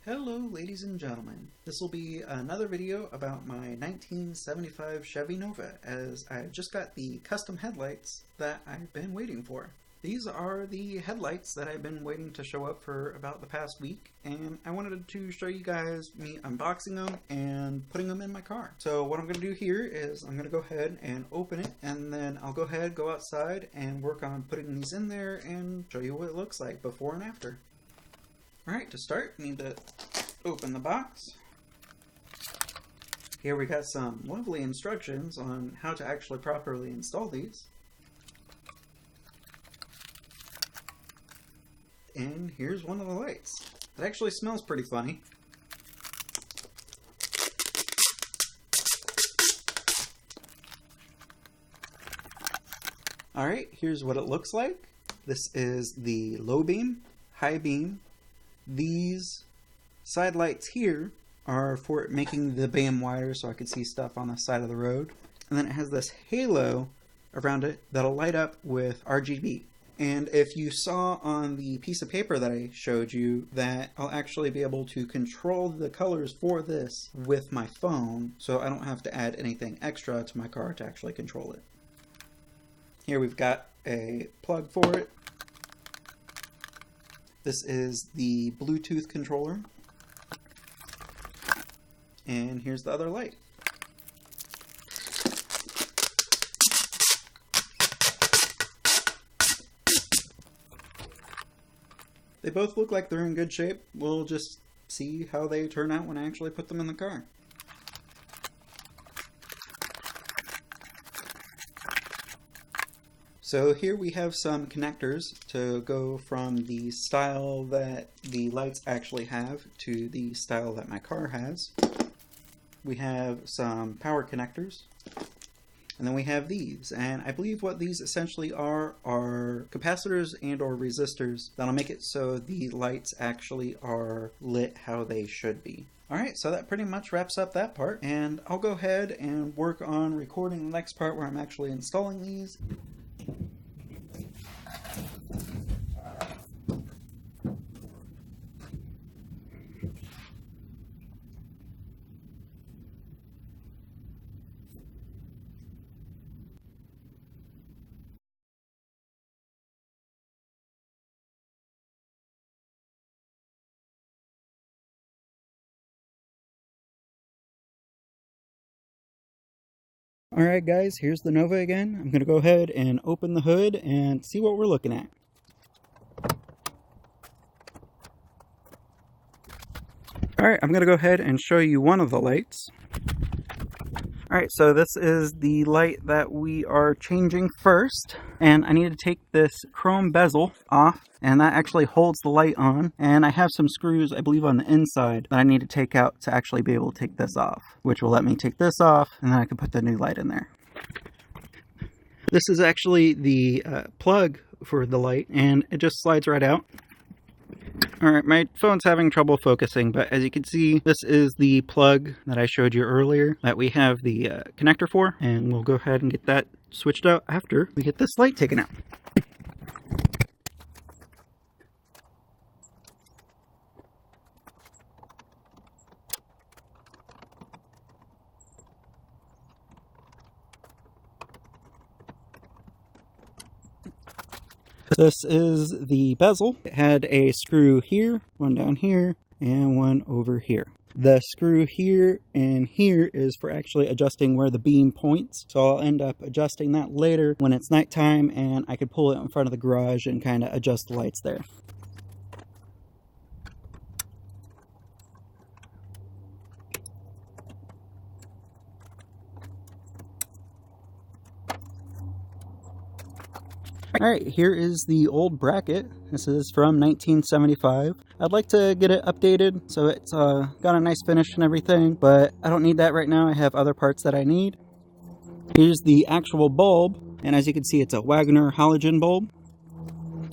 Hello ladies and gentlemen, this will be another video about my 1975 Chevy Nova, as I just got the custom headlights that I've been waiting for. These are the headlights that I've been waiting to show up for about the past week, and I wanted to show you guys me unboxing them and putting them in my car. So what I'm going to do here is I'm going to go ahead and open it, and then I'll go outside and work on putting these in there and show you what it looks like before and after. Alright, to start, we need to open the box. Here we got some lovely instructions on how to actually properly install these. And here's one of the lights. It actually smells pretty funny. Alright, here's what it looks like. This is the low beam, high beam. These side lights here are for making the bam wider so I can see stuff on the side of the road. And then it has this halo around it that'll light up with RGB. And if you saw on the piece of paper that I showed you that I'll actually be able to control the colors for this with my phone, so I don't have to add anything extra to my car to actually control it. Here we've got a plug for it. This is the Bluetooth controller. And here's the other light. They both look like they're in good shape. We'll just see how they turn out when I actually put them in the car. So here we have some connectors to go from the style that the lights actually have to the style that my car has. We have some power connectors, and then we have these, and I believe what these essentially are capacitors and or resistors that'll make it so the lights actually are lit how they should be. Alright, so that pretty much wraps up that part, and I'll go ahead and work on recording the next part where I'm actually installing these. Alright guys, here's the Nova again. I'm going to go ahead and open the hood and see what we're looking at. Alright, I'm going to go ahead and show you one of the lights. Alright, so this is the light that we are changing first. And I need to take this chrome bezel off, and that actually holds the light on. And I have some screws, I believe, on the inside that I need to take out to actually be able to take this off, which will let me take this off, and then I can put the new light in there. This is actually the plug for the light, and it just slides right out. Alright, my phone's having trouble focusing, but as you can see, this is the plug that I showed you earlier that we have the connector for, and we'll go ahead and get that switched out after we get this light taken out. This is the bezel. It had a screw here, one down here, and one over here. The screw here and here is for actually adjusting where the beam points. So I'll end up adjusting that later when it's nighttime and I could pull it in front of the garage and kind of adjust the lights there. Alright, here is the old bracket. This is from 1975. I'd like to get it updated so it's got a nice finish and everything, but I don't need that right now. I have other parts that I need. Here's the actual bulb, and as you can see, it's a Wagner halogen bulb.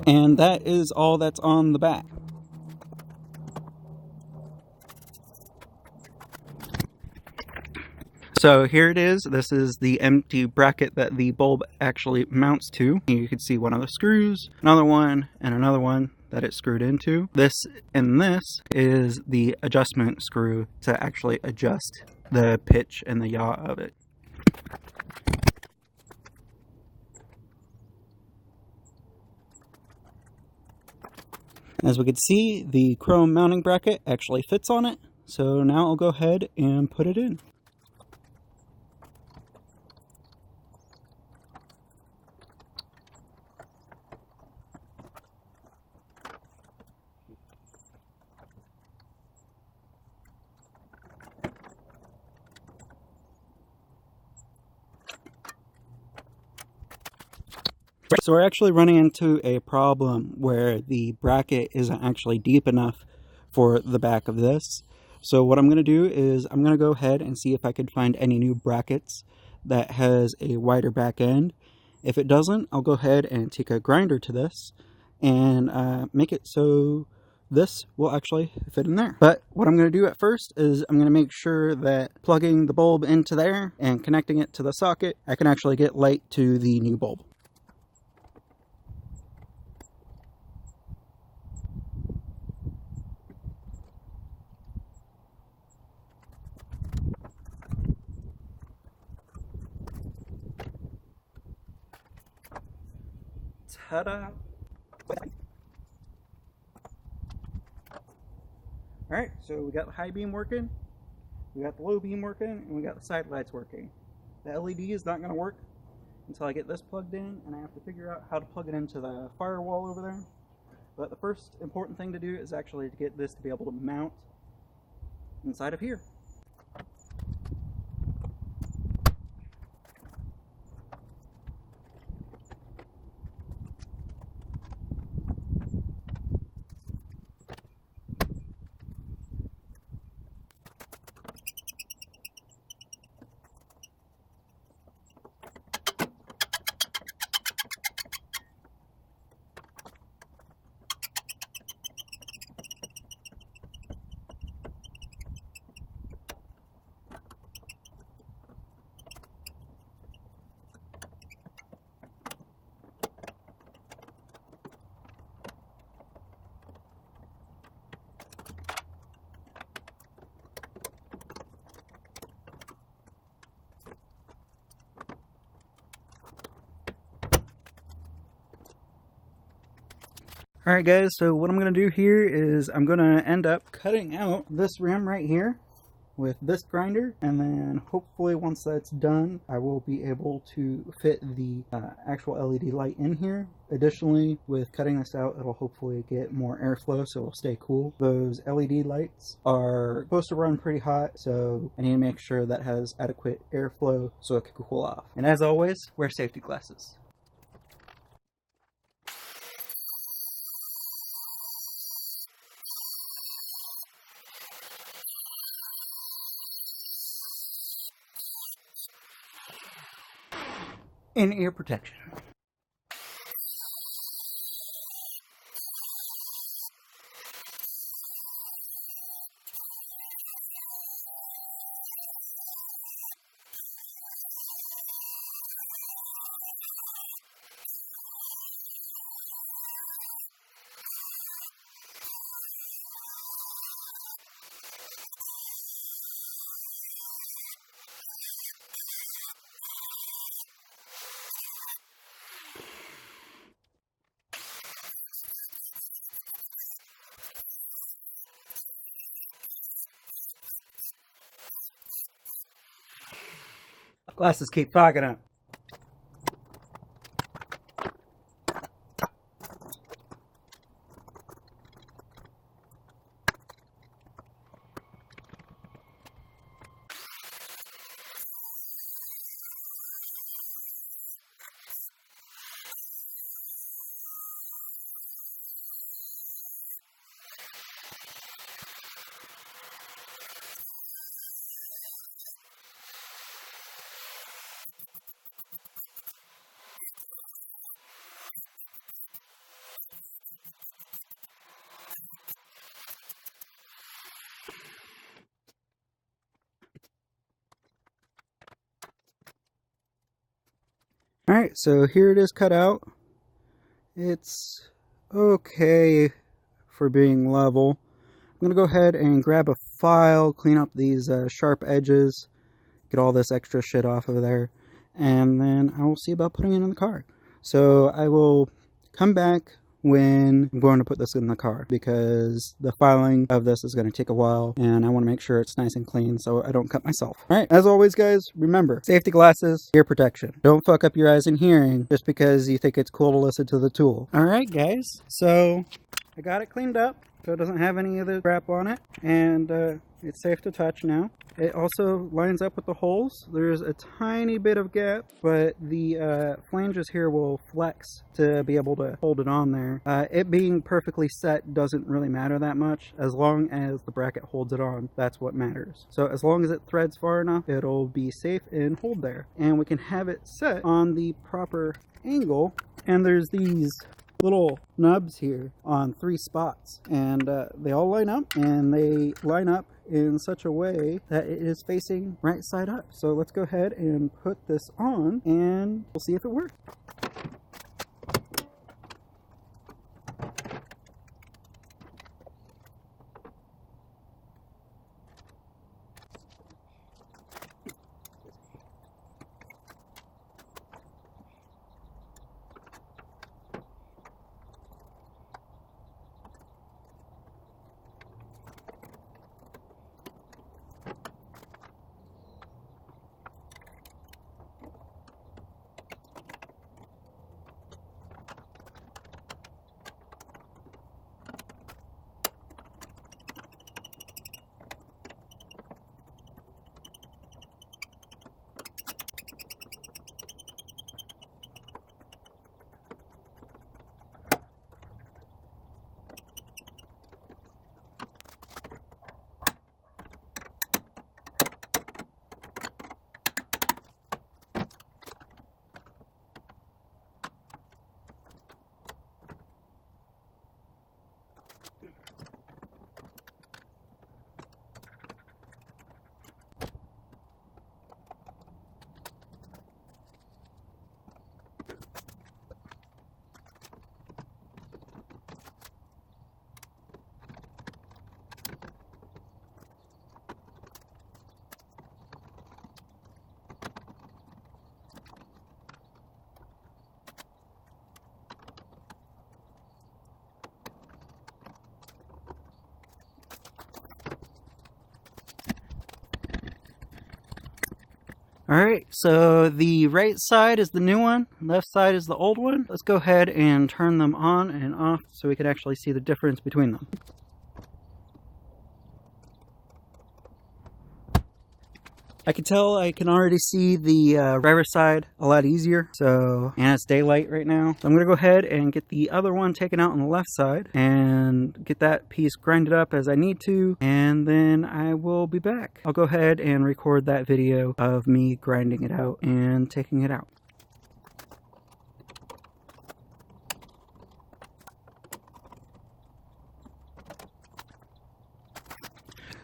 And that is all that's on the back. So here it is. This is the empty bracket that the bulb actually mounts to. You can see one of the screws, another one, and another one. that it's screwed into. This and this is the adjustment screw to actually adjust the pitch and the yaw of it. As we can see, the chrome mounting bracket actually fits on it. So now I'll go ahead and put it in. So we're actually running into a problem where the bracket isn't actually deep enough for the back of this. So what I'm going to do is I'm going to go ahead and see if I could find any new brackets that has a wider back end. If it doesn't, I'll go ahead and take a grinder to this and make it so this will actually fit in there. But what I'm going to do at first is I'm going to make sure that plugging the bulb into there and connecting it to the socket, I can actually get light to the new bulb. Ta-da! Alright, so we got the high beam working, we got the low beam working, and we got the side lights working. The LED is not going to work until I get this plugged in, and I have to figure out how to plug it into the firewall over there. But the first important thing to do is actually to get this to be able to mount inside of here. Alright guys, so what I'm going to do here is I'm going to end up cutting out this rim right here with this grinder, and then hopefully once that's done I will be able to fit the actual LED light in here. Additionally, with cutting this out, it'll hopefully get more airflow so it'll stay cool. Those LED lights are supposed to run pretty hot, so I need to make sure that has adequate airflow so it can cool off. And as always, wear safety glasses. And ear protection. Glasses keep fogging up. Alright, so here it is cut out. It's okay. for being level. I'm going to go ahead and grab a file, clean up these sharp edges, get all this extra shit off of there, and then I will see about putting it in the car. So I will come back when I'm going to put this in the car, because the filing of this is going to take a while and I want to make sure it's nice and clean so I don't cut myself. Alright, as always guys, remember, safety glasses, ear protection. Don't fuck up your eyes and hearing just because you think it's cool to listen to the Tool. Alright guys, so I got it cleaned up so it doesn't have any of the crap on it, and it's safe to touch now. It also lines up with the holes. There's a tiny bit of gap, but the flanges here will flex to be able to hold it on there. It being perfectly set doesn't really matter that much. As long as the bracket holds it on, that's what matters. So as long as it threads far enough, it'll be safe and hold there. And we can have it set on the proper angle. And there's these little nubs here on 3 spots, and they all line up, and they line up in such a way that it is facing right side up. So let's go ahead and put this on and we'll see if it works. Alright, so the right side is the new one, left side is the old one. Let's go ahead and turn them on and off so we can actually see the difference between them. I can tell I can already see the driver's side a lot easier, and it's daylight right now. So I'm going to go ahead and get the other one taken out on the left side and get that piece grinded up as I need to, and then I will be back. I'll go ahead and record that video of me grinding it out and taking it out.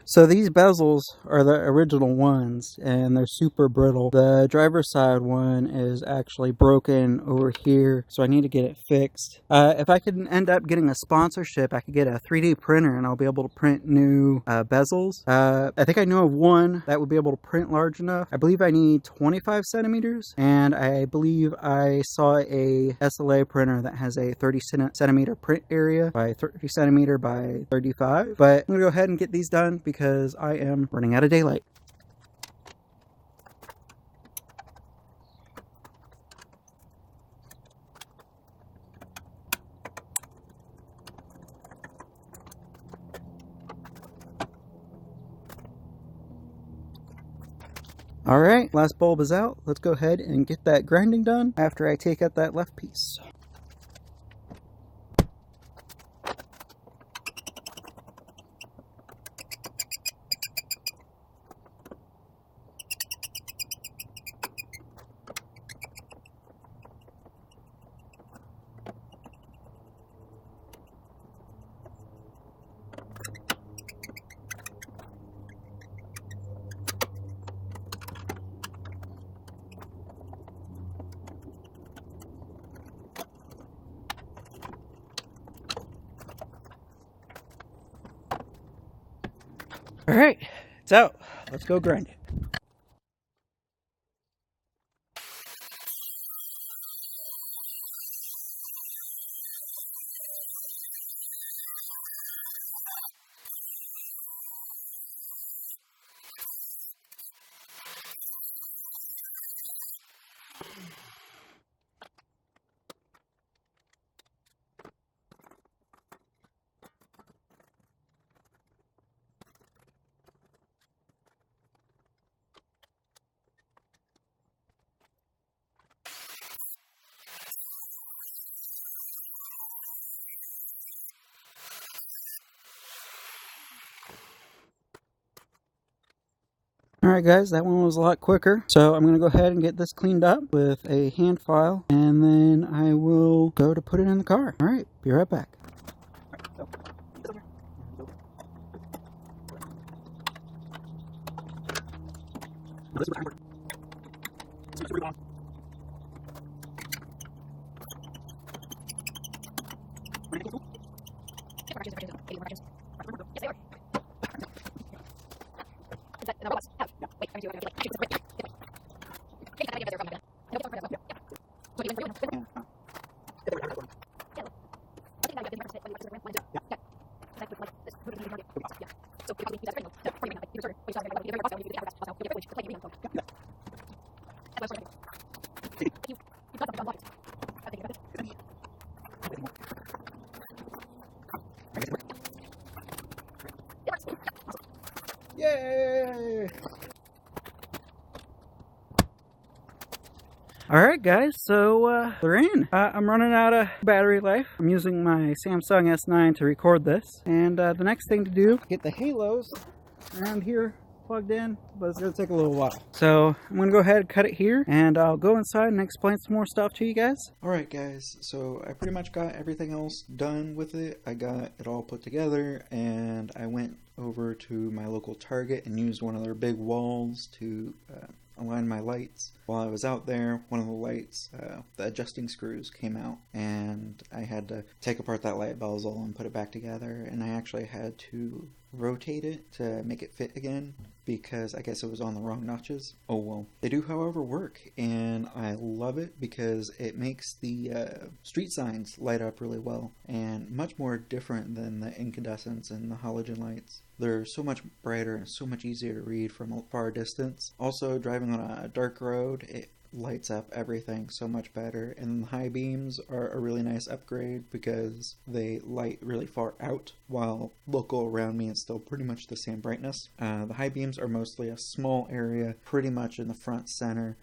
So these bezels are the original ones, and they're super brittle. The driver's side one is actually broken over here, so I need to get it fixed. If I could end up getting a sponsorship, I could get a 3D printer and I'll be able to print new bezels. I think I know of one that would be able to print large enough. I believe I need 25 centimeters, and I believe I saw a SLA printer that has a 30 centimeter print area by 30 centimeter by 35. But I'm gonna go ahead and get these done because I am running out of daylight. Alright, last bulb is out. Let's go ahead and get that grinding done after I take out that left piece. All right, it's out. Let's go grind it. Alright guys, that one was a lot quicker. So I'm going to go ahead and get this cleaned up with a hand file, and then I will go to put it in the car. Alright, be right back. Yay! Alright guys, so they're in. I'm running out of battery life. I'm using my Samsung S9 to record this. And the next thing to do, get the halos around here plugged in, but it's going to take a little while. So I'm going to go ahead and cut it here, and I'll go inside and explain some more stuff to you guys. Alright guys, so I pretty much got everything else done with it. I got it all put together, and I went over to my local Target and used one of their big walls to align my lights. While I was out there, one of the lights, the adjusting screws came out, and I had to take apart that light bezel and put it back together, and I actually had to rotate it to make it fit again because I guess it was on the wrong notches. Oh well. They do however work, and I love it because it makes the street signs light up really well, and much more different than the incandescents and the halogen lights. They're so much brighter and so much easier to read from a far distance. Also, driving on a dark road, it lights up everything so much better, and the high beams are a really nice upgrade because they light really far out, while local around me is still pretty much the same brightness. The high beams are mostly a small area, pretty much in the front center.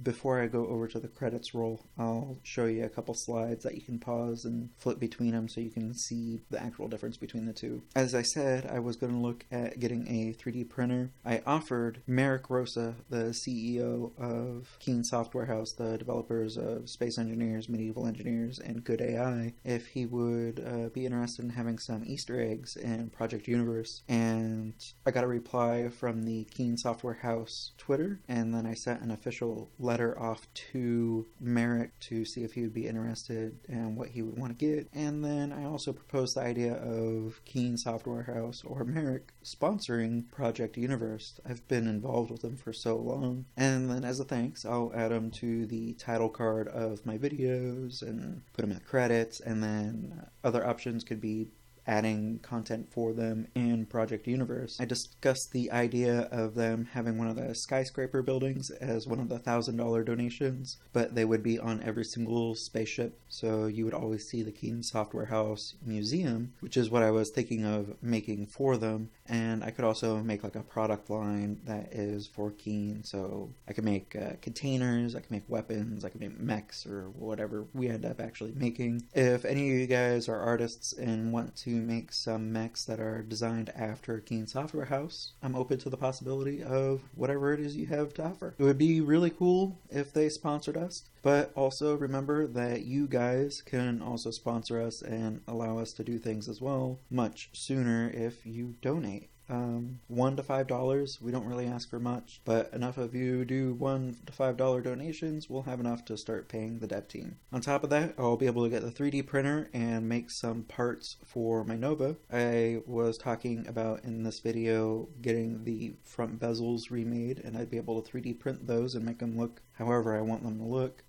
Before I go over to the credits roll, I'll show you a couple slides that you can pause and flip between them so you can see the actual difference between the two. As I said, I was going to look at getting a 3D printer. I offered Merrick Rosa, the CEO of Keen Software House, the developers of Space Engineers, Medieval Engineers, and Good AI, if he would be interested in having some Easter eggs in Project Universe. And I got a reply from the Keen Software House Twitter, and then I sent an official letter off to Merrick to see if he would be interested and what he would want to get. And then I also proposed the idea of Keen Software House or Merrick sponsoring Project Universe. I've been involved with them for so long, and then as a thanks, I'll add them to the title card of my videos and put them in the credits, and then other options could be adding content for them in Project Universe. I discussed the idea of them having one of the skyscraper buildings as one of the $1,000 donations, but they would be on every single spaceship, so you would always see the Keen Software House Museum, which is what I was thinking of making for them. And I could also make like a product line that is for Keen, so I could make containers, I could make weapons, I could make mechs, or whatever we end up actually making. If any of you guys are artists and want to make some mechs that are designed after Keen Software House, I'm open to the possibility of whatever it is you have to offer. It would be really cool if they sponsored us, but also remember that you guys can also sponsor us and allow us to do things as well much sooner if you donate. $1 to $5. We don't really ask for much, but enough of you do $1 to $5 donations, we'll have enough to start paying the dev team. On top of that, I'll be able to get the 3D printer and make some parts for my Nova. I was talking about in this video getting the front bezels remade, and I'd be able to 3D print those and make them look however I want them to look.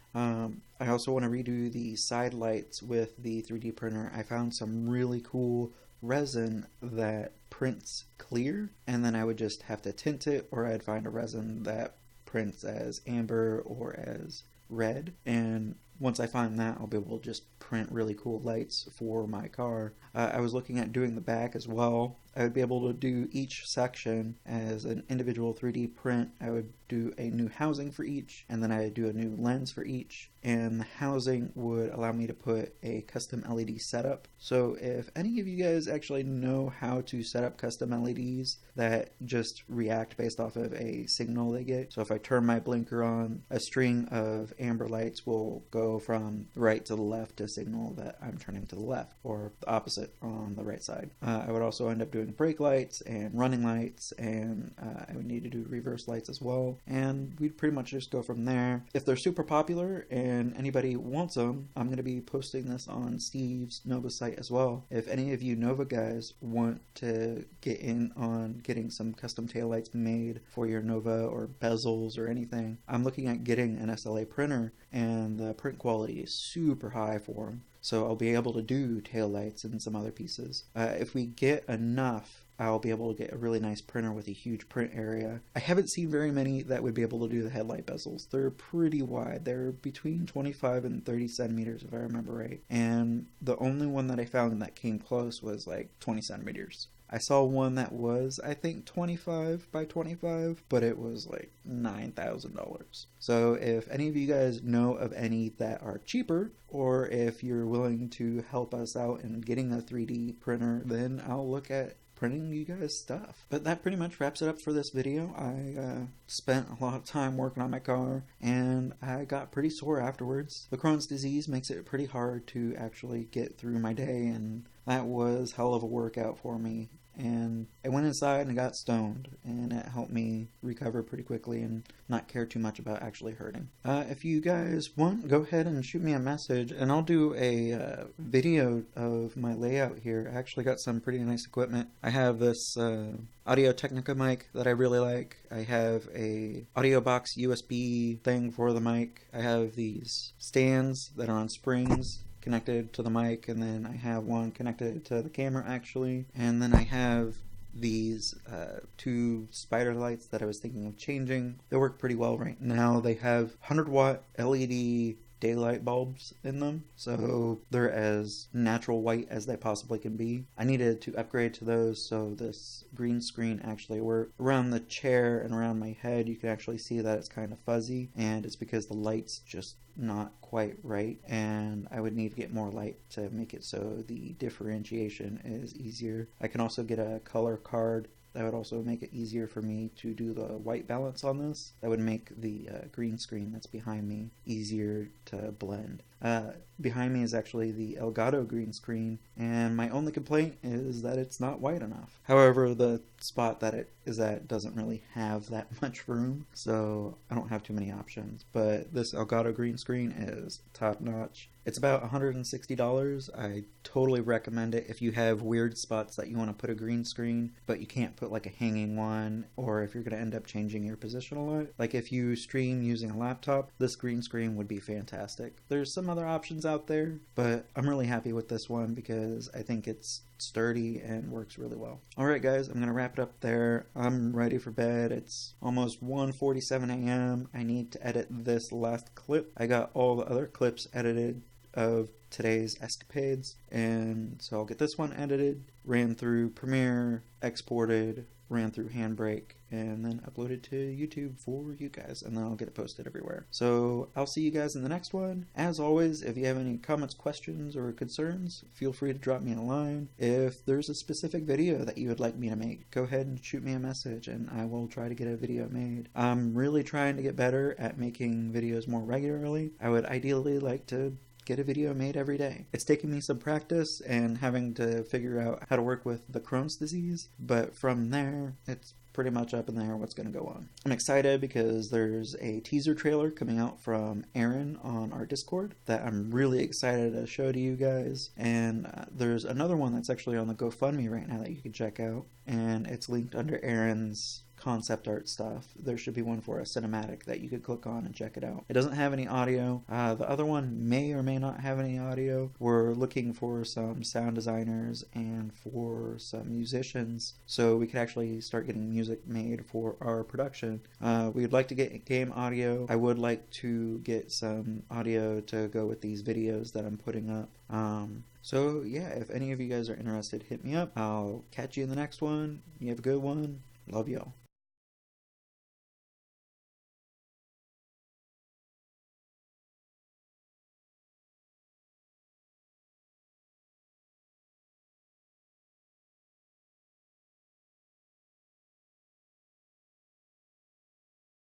I also want to redo the side lights with the 3D printer. I found some really cool resin that prints clear, and then I would just have to tint it, or I'd find a resin that prints as amber or as red, and once I find that, I'll be able to just print really cool lights for my car. I was looking at doing the back as well. I would be able to do each section as an individual 3D print. I would do a new housing for each, and then I would do a new lens for each, and the housing would allow me to put a custom LED setup. So if any of you guys actually know how to set up custom LEDs that just react based off of a signal they get, so if I turn my blinker on, a string of amber lights will go from right to the left to signal that I'm turning to the left, or the opposite on the right side. I would also end up doing brake lights and running lights, and I would need to do reverse lights as well, and we'd pretty much just go from there. If they're super popular and anybody wants them, I'm going to be posting this on Steve's Nova site as well. If any of you Nova guys want to get in on getting some custom taillights made for your Nova, or bezels or anything, I'm looking at getting an SLA printer, and the print quality is super high for them. So I'll be able to do taillights and some other pieces. If we get enough, I'll be able to get a really nice printer with a huge print area. I haven't seen very many that would be able to do the headlight bezels. They're pretty wide. They're between 25 and 30 centimeters if I remember right. And the only one that I found that came close was like 20 centimeters. I saw one that was, I think, 25 by 25, but it was like $9,000. So if any of you guys know of any that are cheaper, or if you're willing to help us out in getting a 3D printer, then I'll look at printing you guys stuff. But that pretty much wraps it up for this video. I spent a lot of time working on my car, and I got pretty sore afterwards. The Crohn's disease makes it pretty hard to actually get through my day, and that was hell of a workout for me. And I went inside and got stoned, and it helped me recover pretty quickly and not care too much about actually hurting. If you guys want, go ahead and shoot me a message, and I'll do a video of my layout here. I actually got some pretty nice equipment. I have this Audio-Technica mic that I really like. I have a audio box USB thing for the mic. I have these stands that are on springs connected to the mic, and then I have one connected to the camera actually, and then I have these two spider lights that I was thinking of changing. They work pretty well right now. They have 100-watt LED daylight bulbs in them, so they're as natural white as they possibly can be. I needed to upgrade to those so this green screen actually worked. Around the chair and around my head you can actually see that it's kind of fuzzy, and it's because the light's just not quite right, and I would need to get more light to make it so the differentiation is easier. I can also get a color card that would also make it easier for me to do the white balance on this. That would make the green screen that's behind me easier to blend. Behind me is actually the Elgato green screen, and my only complaint is that it's not white enough. However, the spot that it is at doesn't really have that much room, so I don't have too many options. But this Elgato green screen is top notch. It's about $160. I totally recommend it if you have weird spots that you want to put a green screen, but you can't put like a hanging one, or if you're going to end up changing your position a lot. Like if you stream using a laptop, this green screen would be fantastic. There's some other options out there, but I'm really happy with this one because I think it's sturdy and works really well. Alright guys, I'm going to wrap it up there. I'm ready for bed. It's almost 1:47 a.m. I need to edit this last clip. I got all the other clips edited of today's escapades, and so I'll get this one edited, ran through Premiere, exported, ran through Handbrake, and then uploaded to YouTube for you guys, and then I'll get it posted everywhere. So I'll see you guys in the next one. As always, if you have any comments, questions, or concerns, feel free to drop me a line. If there's a specific video that you would like me to make, go ahead and shoot me a message and I will try to get a video made. I'm really trying to get better at making videos more regularly. I would ideally like to get a video made every day. It's taking me some practice and having to figure out how to work with the Crohn's disease, but from there, it's pretty much up in the air what's going to go on. I'm excited because there's a teaser trailer coming out from Aaron on our Discord that I'm really excited to show to you guys, and there's another one that's actually on the GoFundMe right now that you can check out, and it's linked under Aaron's concept art stuff. There should be one for a cinematic that you could click on and check it out. It doesn't have any audio. The other one may or may not have any audio. We're looking for some sound designers and for some musicians so we could actually start getting music made for our production. We would like to get game audio. I would like to get some audio to go with these videos that I'm putting up. So yeah, if any of you guys are interested, hit me up. I'll catch you in the next one. You have a good one. Love y'all.